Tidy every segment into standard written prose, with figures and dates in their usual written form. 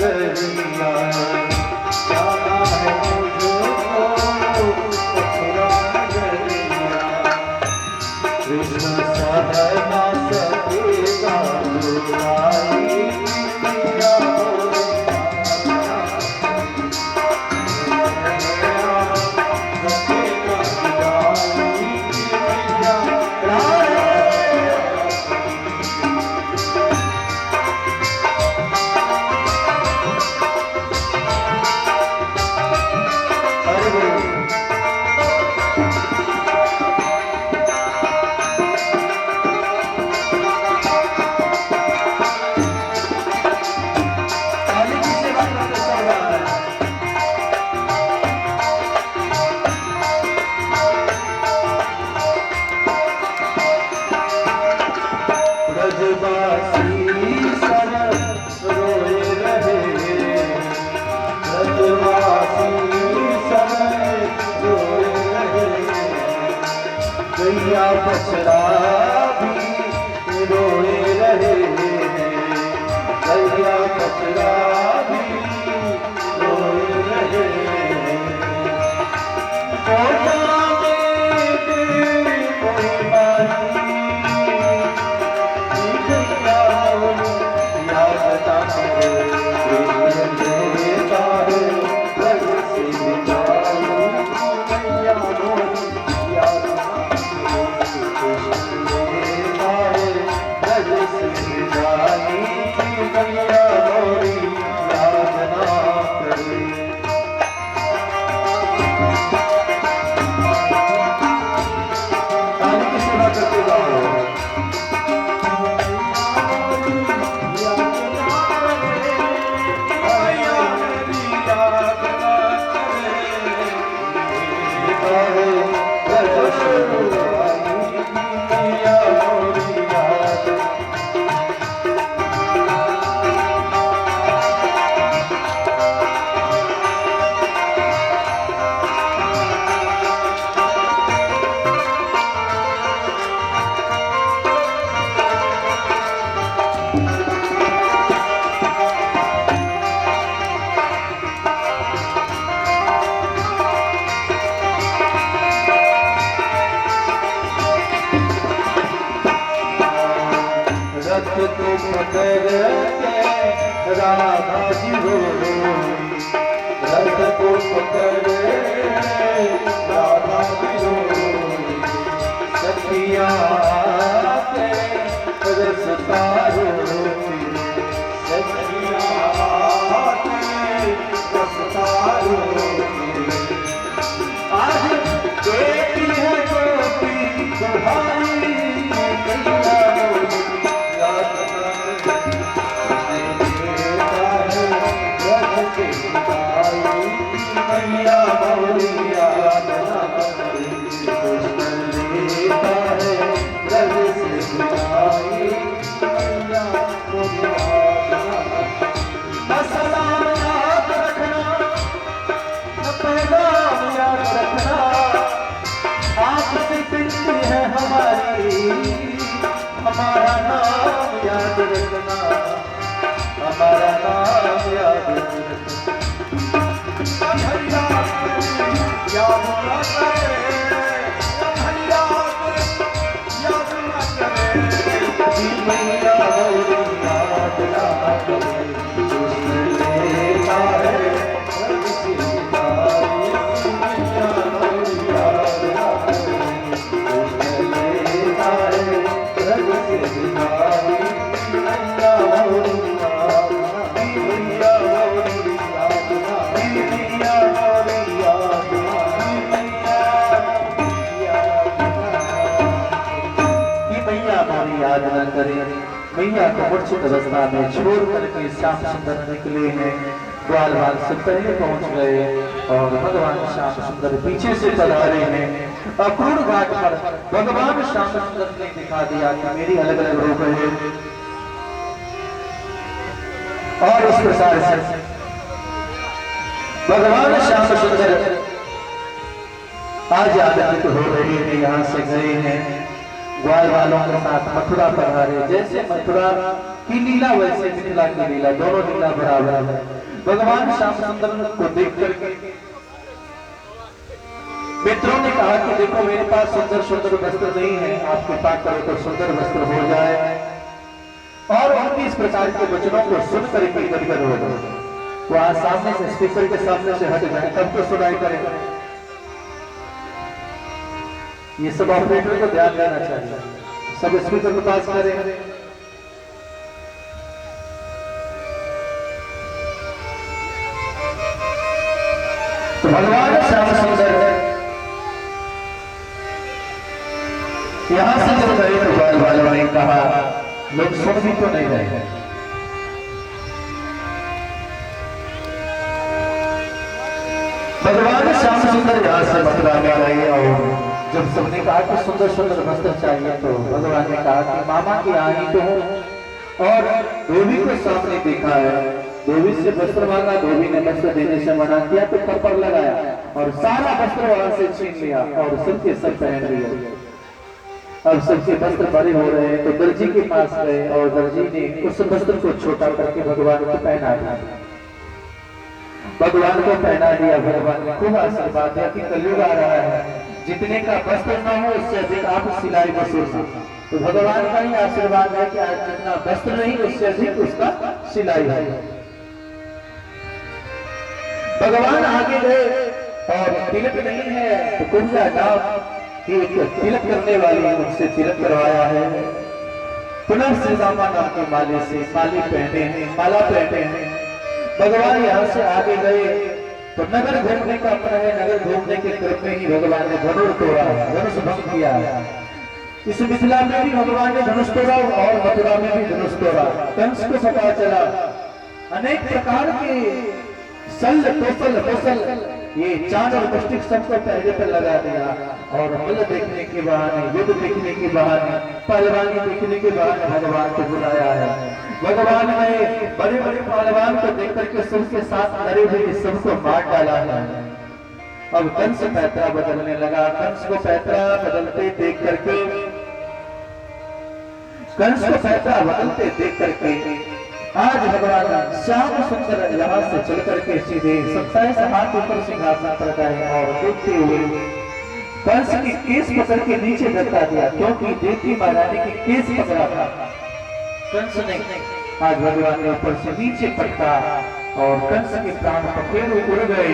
नगरिया जाना है मुझको मथुरा नगरिया कृष्ण सह ना सकेगा दुराई पिया गैया बछड़ा भी रोए रहे हैं गैया बछड़ा भी रोए रहे हैं कोटा में कोई बानी गैया याद ना करे देता है घर से बिताई गैया याद रथ को पकड़ के राधा जी रोई रथ को पकड़ राधा जी रोई सखिया के रसता रोई सखिया के रसता रोई आज बेटी है गोपी दुहाई हमारा नाम याद रखना हमारा नाम याद रखना याद ना करे याद ना करे मैया याद ना करे याद न करें मैया को मूर्छित अवस्था में छोड़ करके श्याम सुंदर निकले हैं ग्वाल बाग से पहले पहुंच गए और भगवान श्याम सुंदर पीछे से पधारे हैं अपूर्ण घाट पर भगवान श्याम सुंदर ने दिखा दिया कि मेरी अलग अलग रूप है और इस प्रकार से भगवान श्याम सुंदर आज आगत हो रहे हैं यहाँ से गए हैं ग्वाल वालों के साथ मथुरा पधारे। जैसे मथुरा की लीला वैसे मिथिला की लीला, दोनों लीला बराबर है। भगवान श्याम सुंदर को देख करके मित्रों ने कहा कि देखो मेरे पास सुंदर सुंदर वस्त्र नहीं है, आप कृपा करो तो सुंदर वस्त्र हो जाए। और उनकी इस प्रकार के वचनों को सुन करके गदगद हो गए। वहां सामने से स्पीकर के सामने से हट जाए तब तो सुनाई करेगा। ये सब ऑपरेटर को ध्यान देना चाहिए, सब स्पीकर के पास करें। तो भगवान श्याम सुंदर यहां से जब गए तो ग्वाल वालों ने कहा लोग सुन भी तो नहीं रहे। भगवान श्याम सुंदर यहां से मथुरा में गए और जब सबने कहा कि सुंदर सुंदर वस्त्र चाहिए तो भगवान ने कहा कि मामा की आई तो हूं। और देवी को सामने देखा है, देवी से वस्त्र मांगा, देवी ने वस्त्र देने से मना किया तो थप्पड़ लगाया और सारा वस्त्र वहां से छीन लिया और सबके सब पहन लिया। अब सबके वस्त्र बड़े हो रहे हैं तो दर्जी के पास गए और दर्जी ने उस वस्त्र को छोटा करके भगवान को पहना दिया। भगवान को पहना दिया, भगवान ने खूब आशीर्वाद दिया कि कलयुग आ रहा है, जितने का वस्त्र न हो उससे अधिक आप सिलाई वसूल। तो भगवान का ही आशीर्वाद है कि आज जितना वस्त्र नहीं उससे अधिक उसका सिलाई है। भगवान आगे गए और तिलक नहीं है तो कुंजा नाम एक तिलक करने वाली उनसे तिलक करवाया है। पुनः श्रीरामा नाम के माले से माली पहने हैं, माला पहने हैं। भगवान यहाँ से आगे गए तो नगर घूमने का अपना है, नगर घूमने के क्रम में ही भगवान ने धनुष तोड़ा, धनुष भंग किया। इस मिथिला में भी भगवान ने धनुष तोड़ा और मथुरा में भी धनुष तोड़ा। कंस को पता चला अनेक प्रकार के सल कौशल ये चांद और मुष्टिक सबको पहले पर लगा दिया और मल्ल देखने के बहाने, युद्ध देखने के बहाने, पहलवानी देखने के बहाने भगवान को बुलाया है। भगवान ने बड़े बड़े पहलवान को देख करके सबके साथ लड़े हुए सबको मार डाला है। अब कंस पैतरा बदलने लगा। कंस को पैतरा बदलते देख करके आज भगवान श्याम सुंदर यहाँ से चल करके सीधे 27 हाथ ऊपर सिंहासन पर गए और देखते हुए कंस की केस पकड़ के नीचे धक्का दिया, क्योंकि देवकी महारानी की केस पकड़ा था। कंस ने आज भगवान ने ऊपर से नीचे पटका और कंस के प्राण पखेरु उड़ गए।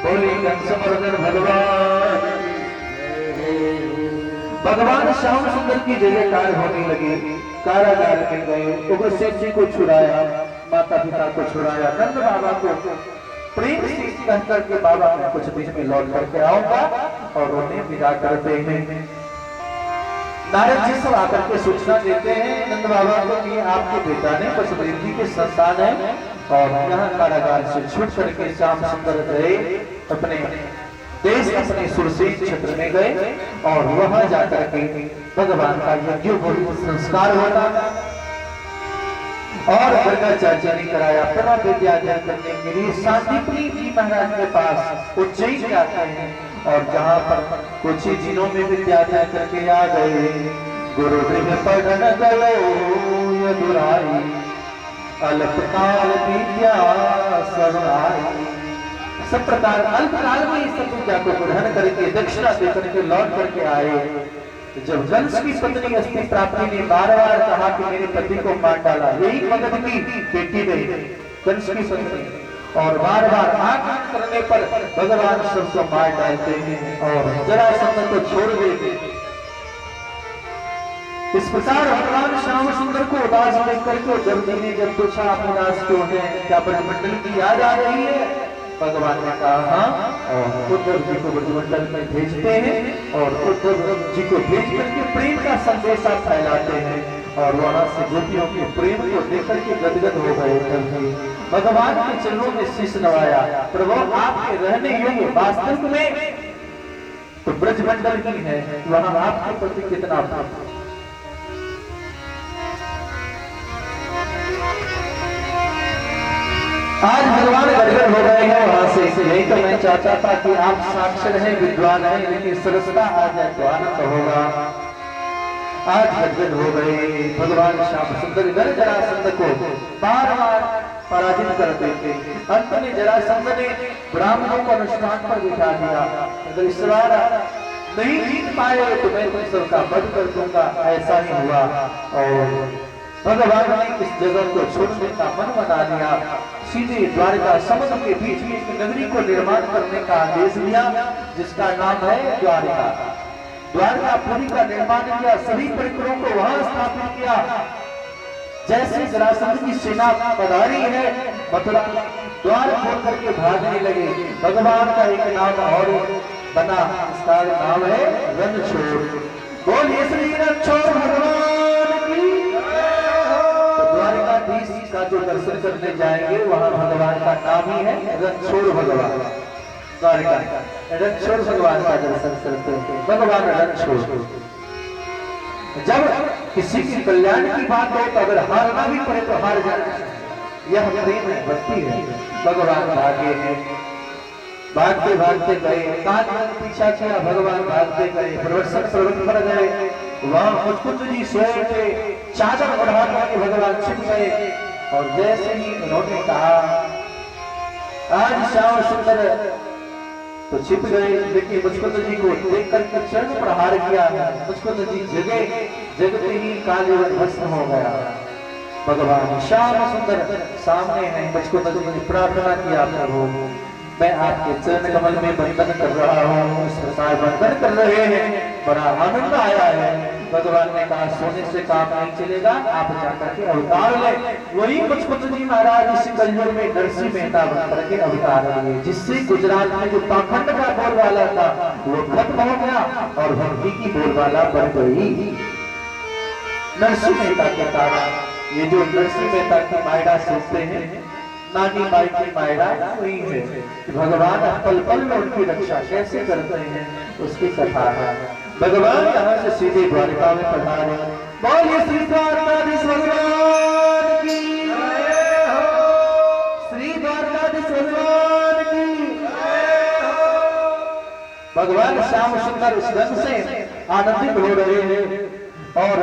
बोले कंस मर्दन भगवान श्याम सुंदर की जयकार होने लगी। कारागार में गए, उग्रसेन जी को छुड़ाया, माता पिता को छुड़ाया, नंद बाबा को प्रेम से कहकर के बाबा मैं कुछ दिन में लौट करके आऊंगा और उन्हें विदा करते हैं। नारद जी सब आकर के सूचना देते हैं नंद बाबा को कि आपके बेटा ने पशुपति जी के संतान है और यहाँ कारागार से छूट करके श्याम सुंदर गए अपने देश अपने सुरसेन क्षेत्र में गए और वहां जाकर के भगवान का यज्ञोपवीत संस्कार होता और गर्गाचार्य ने कराया। पुनः विद्याध्ययन करने के लिए शांतिप्रिय जी महाराज के पास उज्जैन जाते हैं और जहाँ पर कुछ ही दिनों में विद्याध्ययन करके आ गए। गुरुगृह पढ़न गयो यदुराई, अल्पकाल विद्या समाई। सब प्रकार अल्पकाल में इस सब विद्या को ग्रहण करके दक्षिणा देकर के लौट करके आए। जब कंस की पत्नी अस्ति प्राप्ति ने बार-बार कहा कि मेरे पति को मार डाला, यही मगध की बेटी ने कंस की पत्नी, और बार-बार आक्रमण करने पर भगवान सबको मार डालते हैं और जरासंध को छोड़ देते। इस प्रकार भगवान श्याम सुंदर को उदास देख करके जल्दी ने जब पूछा आप उदास क्यों हैं, क्या ब्रजमंडल की याद आ रही है? भगवान ने कहा हाँ, और उद्धव जी को ब्रजमंडल में भेजते हैं और उद्धव जी को भेज करके प्रेम का संदेशा फैलाते हैं और वहां से गोपियों के प्रेम को देख करके गदगद हो गए। भगवान के चरणों में शीश नवाया, प्रभु आपके रहने योग्य वास्तव में तो ब्रजमंडल की है, वहां आपके प्रति कितना भाव। आज भगवान गदगद हो गए हैं वहां से, यही तो मैं चाहता था कि आप साक्षर हैं, विद्वान हैं, लेकिन सरसता आ जाए तो आनंद होगा। आज गदगद हो गए। भगवान श्याम सुंदर घर जरासंध को बार बार पराजित करते थे। अंत में जरासंध ने ब्राह्मणों को अनुष्ठान पर बिठा दिया, अगर इस बार नहीं जीत पाए तो मैं तुम सबका वध कर दूंगा। ऐसा ही हुआ और भगवान ने इस जगह को छोड़ने का मन बना लिया। सीधे द्वारका समुद्र के बीच में एक नगरी को निर्माण करने का आदेश दिया, जिसका नाम है द्वारका। द्वारकापुरी का निर्माण किया, सभी परिकरों को वहां स्थापित किया। जैसे जरासंध की सेना पधारी है, मथुरा द्वार खोल करके भागने लगे। भगवान का एक नाम और बना, इसका नाम है रणछोड़। बोलिए श्री रणछोड़ भगवान की। तो द्वारकाधीश का जो दर्शन करने जाएंगे वहां भगवान का नाम ही है रणछोड़ भगवान। द्वारका रणछोड़ भगवान का दर्शन करते हैं। भगवान रणछोड़, जब किसी की कल्याण की बात हो तो अगर हारना भी पड़े तो हार जाना, यह प्रेम है, भक्ति है। भगवान भागे हैं, भागते भागते गए, कान पीछा किया, भगवान भागते गए, प्रवर्षक पर्वत पर गए, वहां मुचकुंद जी सोए थे, चादर ओढ़ा के भगवान छिप गए। और जैसे ही उन्होंने कहा आज श्याम सुंदर, तो छिप गए। लेकिन मुचकुंद जी को देख करके चरण प्रहार किया, मुचकुंद जी जगे, जगते ही कालीवन भस्म हो गया। भगवान श्याम सुंदर सामने है। मुचकुंद जी ने प्रार्थना किया, प्रभु मैं आपके चरण कमल में बंधन कर रहा हूँ, इस प्रकार बंधन कर रहे हैं, बड़ा आनंद आया है। भगवान ने कहा सोने से काम नहीं चलेगा, आप जाकर के अवतार ले। वही मुचकुंद जी महाराज इस कलयुग में नरसिंह मेहता बन करके अवतार लिए, जिससे गुजरात में जो पाखंड का बोलबाला था वो खत्म हो गया और भक्ति की बोलबाला बढ़ गई। नरसिंह मेहता के कारण ये जो नरसिंह मेहता की मायरा सुनते हैं, नानी माई की मायरा वही है कि भगवान पल पल में उनकी रक्षा कैसे करते हैं, उसकी कथा है। भगवान यहाँ से सीधे द्वारका में पधारे। बोलिए श्री द्वारकाधीश भगवान की, श्री द्वारकाधीश भगवान की। भगवान श्याम सुंदर उस ढंग से आनंदित हो रहे हैं और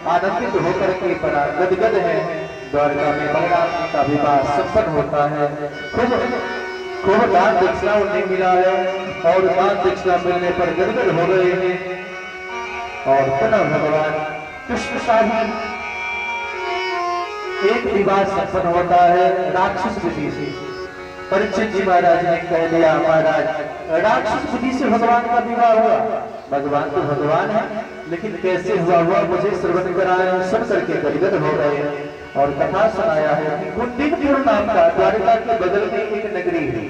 आनंदित होकर के बड़ा गदगद है। द्वारका में बलराम जी का विवाह संपन्न होता है। खूब दान दक्षिणा उन्हें मिला है और दान दक्षिणा मिलने पर गदगद हो गए हैं। और पुनः भगवान कृष्ण शाही एक विवाह संपन्न होता है राक्षस बुद्धि से। परीक्षित जी महाराज ने कह दिया, महाराज राक्षस बुद्धि से भगवान का विवाह हुआ। भगवान तो भगवान है, लेकिन कैसे हुआ मुझे श्रवण कराया। सुन करके गदगद हो गए और कथा सुनाया है कि कुंदिनपुर नाम का द्वारका के बगल में एक नगरी है।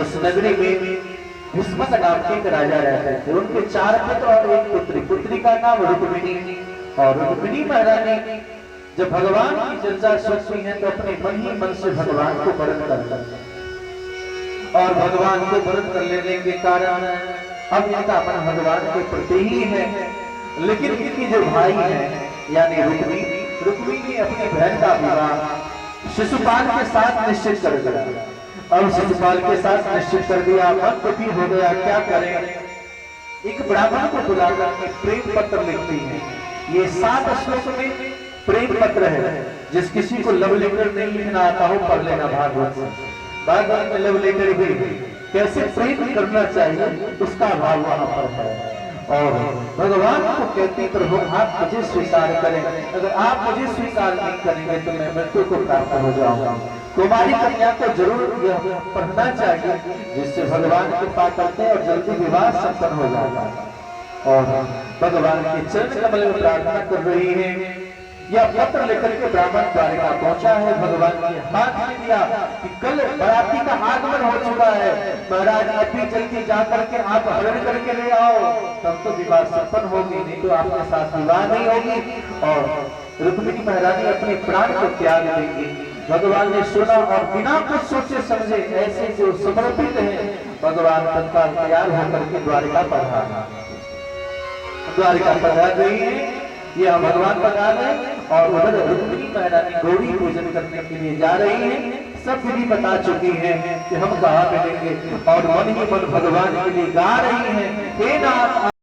उस नगरी में भीष्मक नाम के एक राजा रहते थे। उनके 4 पुत्र और 1 पुत्री। पुत्री का नाम रुक्मिणी। और रुक्मिणी महारानी जब भगवान की चर्चा सुनती है तो अपने मन ही मन से भगवान को वरण करता है। और भगवान को वरण कर लेने के कारण अब इनका मन भगवान के प्रति ही है। लेकिन इनके जो भाई हैं यानी रुक्मी ने अपनी बहन का विवाह शिशुपाल के साथ निश्चित कर दिया। अब शिशुपाल के साथ निश्चित कर दिया, मन दुखी हो गया, क्या करें। एक ब्राह्मण को बुलाकर के प्रेम पत्र लिखती है। ये 7 श्लोक में प्रेम पत्र है। जिस किसी को लव लेटर नहीं लिखना आता हो पढ़ लेना भागवत से। भागवत में लव लेटर भी कैसे प्रेम करना चाहिए उसका भाव वहां पर है। और भगवान को कहते प्रभु आप मुझे स्वीकार करें, अगर आप मुझे स्वीकार नहीं करेंगे तो मैं मृत्यु को प्राप्त हो जाऊंगा। कुमारी कन्या को जरूर यह पढ़ना चाहिए, जिससे भगवान कृपा करते हैं और जल्दी विवाह संपन्न हो जाता है। और भगवान के चरण कमल में प्रार्थना कर रही है। यह पत्र लेकर के ब्राह्मण द्वारका पहुंचा है। भगवान के हाथ में दिया कि कल बराती का आगमन हो चुका है, महाराज अभी जल्दी जाकर के आप हरण करके ले आओ, तब तो विवाह संपन्न होगी, नहीं तो आपके साथ विवाह नहीं होगी और रुक्मिणी महारानी अपने प्राण को त्याग देंगी। भगवान ने सुना और बिना कुछ सोचे समझे ऐसे जो समर्पित है भगवान तत्काल तैयार होकर के द्वारका पधारा। द्वारका पधार रही है, यह भगवान पधार है और उधर रुक्मिणी महारानी गौरी पूजन करने के लिए जा रही है। सब विधि बता चुकी हैं कि हम कहाँ मिलेंगे और मन ही मन भगवान के लिए गा रही हैं, हे नाथ